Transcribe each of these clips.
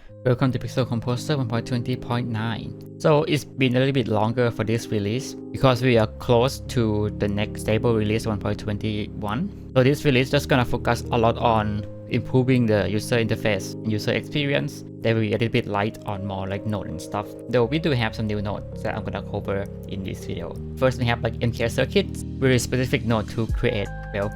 Welcome to Pixel Composer 1.20.9. So it's been a little bit longer for this release because we are close to the next stable release 1.21. So this release just gonna focus a lot on improving the user interface and user experience. They will be a little bit light on more like node and stuff. Though we do have some new nodes that I'm gonna cover in this video. First we have like MK circuits, very specific node to create, well,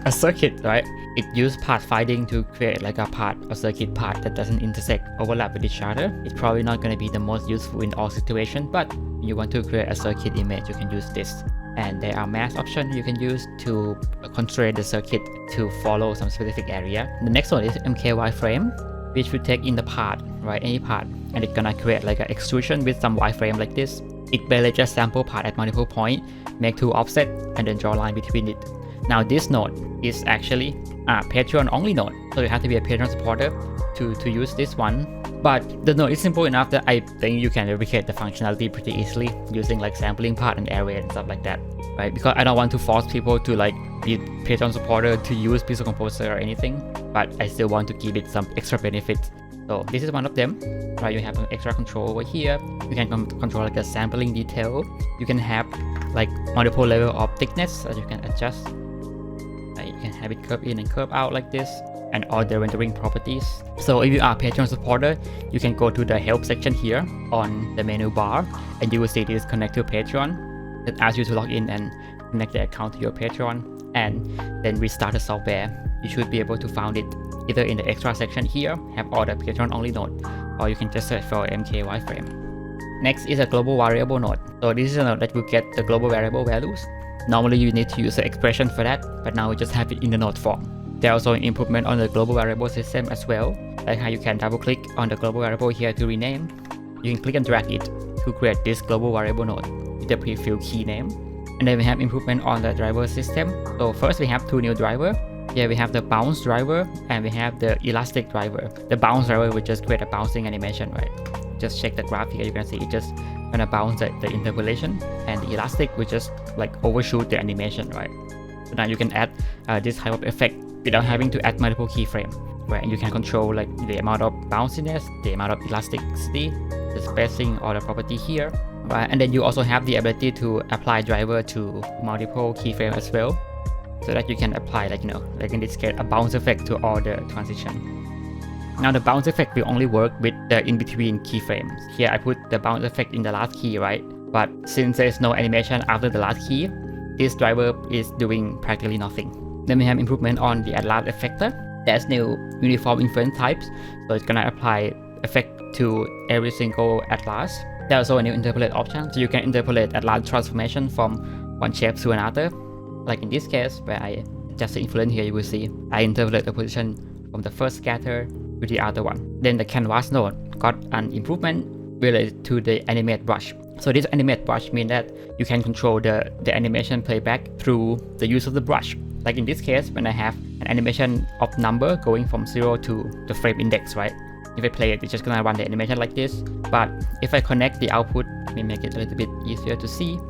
a circuit, right? It uses path finding to create like a path or circuit path that doesn't intersect, overlap with each other. It's probably not gonna be the most useful in all situations, but you want to create a circuit image, you can use this. And there are mask options you can use to constrain the circuit to follow some specific area. The next one is MK Wireframe, which will take in the path, right, any path, and it's gonna create like an extrusion with some wireframe like this. It barely just sample path at multiple points, make two offset, and then draw a line between it. Now this node is actually a Patreon only node, so you have to be a Patreon supporter to use this one. But the node is simple enough that I think you can replicate the functionality pretty easily using like sampling path and array and stuff like that, right? Because I don't want to force people to like be Patreon supporter to use Pixel Composer or anything, but I still want to give it some extra benefits. So this is one of them, right? You have some extra control over here. You can control like a sampling detail. You can have like multiple level of thickness that you can adjust. You can have it curve in and curve out like this, and all the rendering properties. So if you are a Patreon supporter, you can go to the help section here on the menu bar, and you will see this connect to Patreon. It asks you to log in and connect the account to your Patreon, and then restart the software. You should be able to find it either in the extra section here, have all the Patreon only node, or you can just search for MK Wireframe. Next is a global variable node. So this is a node that will get the global variable values. Normally you need to use an expression for that, but now we just have it in the node form. There are also an improvement on the global variable system as well, like how you can double click on the global variable here to rename. You can click and drag it to create this global variable node with the pre-filled key name. And then we have improvement on the driver system. So first we have two new drivers. Here we have the bounce driver and we have the elastic driver. The bounce driver will just create a bouncing animation, right? Just check the graph here, you can see it just gonna bounce the interpolation, and the elastic will just like overshoot the animation, right? So now you can add this type of effect without having to add multiple keyframes, right? And you can control like the amount of bounciness, the amount of elasticity, the spacing, or the property here, right? And then you also have the ability to apply driver to multiple keyframes as well, so that you can apply like, like in this case, a bounce effect to all the transition. Now the bounce effect will only work with the in-between keyframes. Here I put the bounce effect in the last key, right? But since there is no animation after the last key, this driver is doing practically nothing. Then we have improvement on the at-last effector. There's new uniform inference types, so it's gonna apply effect to every single at-last. There's also a new interpolate option, so you can interpolate at-last transformation from one shape to another. Like in this case, where I adjust the influence here, you will see I interpolate the position from the first scatter to the other one. Then the canvas node got an improvement related to the animate brush. So this animate brush means that you can control the animation playback through the use of the brush. Like in this case, when I have an animation of number going from 0 to the frame index, right? If I play it, it's just gonna run the animation like this. But if I connect the output, let me make it a little bit easier to see.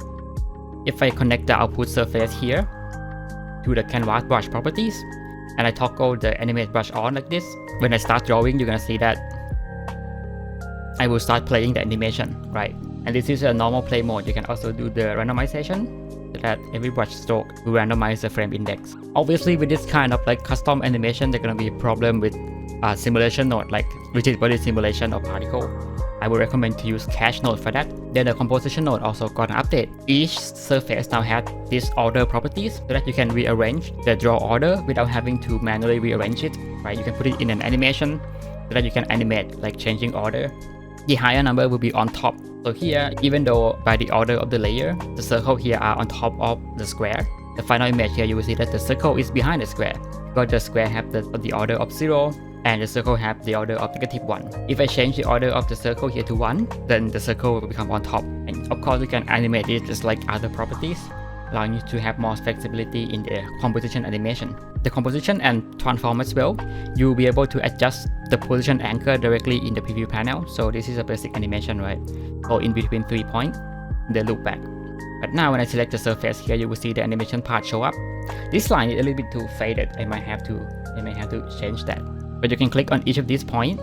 If I connect the output surface here to the canvas brush properties, and I toggle the animate brush on like this, when I start drawing, you're gonna see that I will start playing the animation, right? And this is a normal play mode. You can also do the randomization, so that every brush stroke will randomize the frame index. Obviously with this kind of like custom animation, there's gonna be a problem with simulation node, like rigid body simulation of particle. I would recommend to use cache node for that. Then the composition node also got an update. Each surface now has these order properties, so that you can rearrange the draw order without having to manually rearrange it, right? You can put it in an animation so that you can animate like changing order. The higher number will be on top. So here, even though by the order of the layer, the circle here are on top of the square, the final image here you will see that the circle is behind the square, because the square have the order of 0, and the circle have the order of -1. If I change the order of the circle here to 1, then the circle will become on top. And of course you can animate it just like other properties, allowing you to have more flexibility in the composition animation. The composition and transform as well, you'll be able to adjust the position anchor directly in the preview panel. So this is a basic animation, right? So in between 3 points, then loop back. But now when I select the surface here, you will see the animation part show up. This line is a little bit too faded. I may have to change that. But you can click on each of these points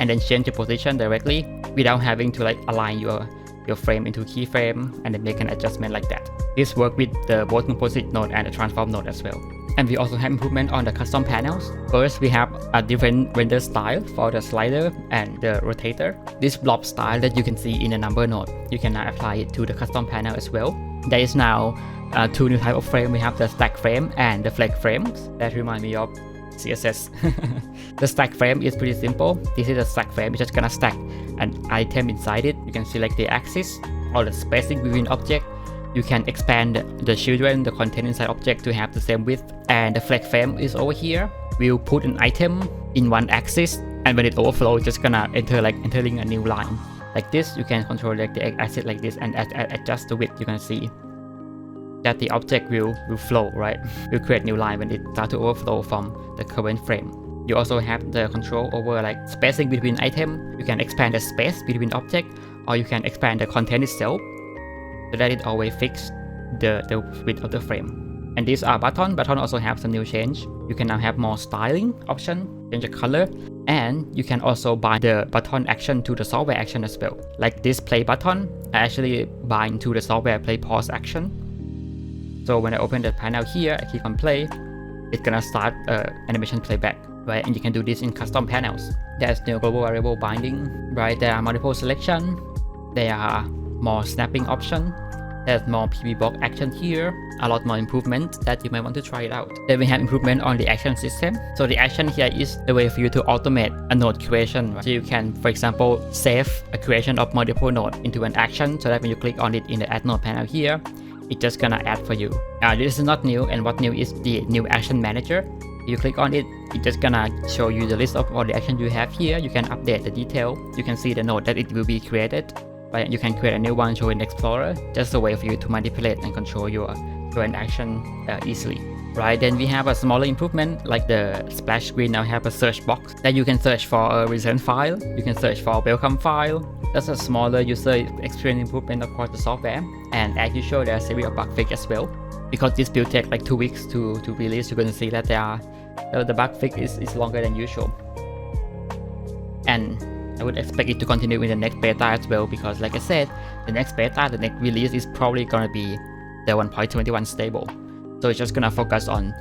and then change the position directly without having to like align your frame into keyframe and then make an adjustment like that. This works with the both composite node and the transform node as well. And we also have improvement on the custom panels. First, we have a different render style for the slider and the rotator. This blob style that you can see in the number node, you can now apply it to the custom panel as well. There is now two new type of frame. We have the stack frame and the flex frames. That remind me of CSS. The stack frame is pretty simple. This is a stack frame. It's just gonna stack an item inside it. You can select the axis or the spacing between object. You can expand the children, the content inside object to have the same width. And the flex frame is over here. We'll put an item in one axis, and when it overflows, it's just gonna entering a new line. Like this, you can control like the axis like this and adjust the width. You can see that the object will flow, right? Will create new line when it starts to overflow from the current frame. You also have the control over like spacing between item. You can expand the space between object, or you can expand the content itself so that it always fix the width of the frame. And these are button. Button also have some new change. You can now have more styling option, change the color, and you can also bind the button action to the software action as well. Like this play button, I actually bind to the software play pause action. So when I open the panel here, I click on play, it's gonna start animation playback, right? And you can do this in custom panels. There's new global variable binding, right? There are multiple selection. There are more snapping option. There's more PB box action here. A lot more improvement that you might want to try it out. Then we have improvement on the action system. So the action here is the way for you to automate a node creation. Right? So you can, for example, save a creation of multiple nodes into an action, so that when you click on it in the add node panel here, it's just gonna add for you. This is not new, and what new is the new action manager. You click on it, it's just gonna show you the list of all the actions you have here. You can update the detail. You can see the node that it will be created. Right? You can create a new one, show in Explorer. Just a way for you to manipulate and control your current action easily. Right, then we have a smaller improvement, like the splash screen now have a search box that you can search for a recent file. You can search for a welcome file. That's a smaller user experience improvement across the software. And as usual, there are a series of bug fix as well. Because this build takes like 2 weeks to release, you're going to see that the bug fix is longer than usual. And I would expect it to continue in the next beta as well, because like I said, the next beta, the next release is probably going to be the 1.21 stable. So it's just going to focus on,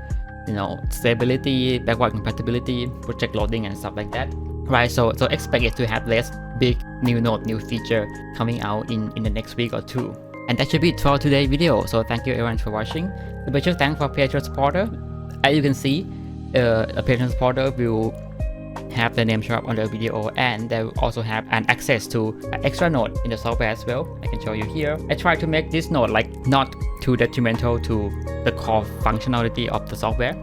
stability, backward compatibility, project loading and stuff like that. Right, so expect it to have less big new node, new feature coming out in the next week or two. And that should be it for today's video. So thank you everyone for watching. A special thanks for Patreon supporter. As you can see, a Patreon supporter will have the name show up on the video, and they will also have an access to an extra node in the software as well. I can show you here. I try to make this node like not too detrimental to the core functionality of the software.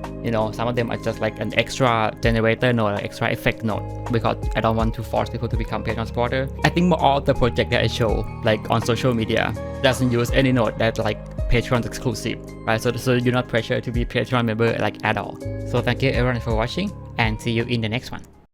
Some of them are just like an extra generator node, extra effect node, because I don't want to force people to become Patreon supporter. I think more of the project that I show like on social media doesn't use any node that's like Patreon exclusive, right? So you're not pressured to be Patreon member like at all. So thank you everyone for watching, and see you in the next one.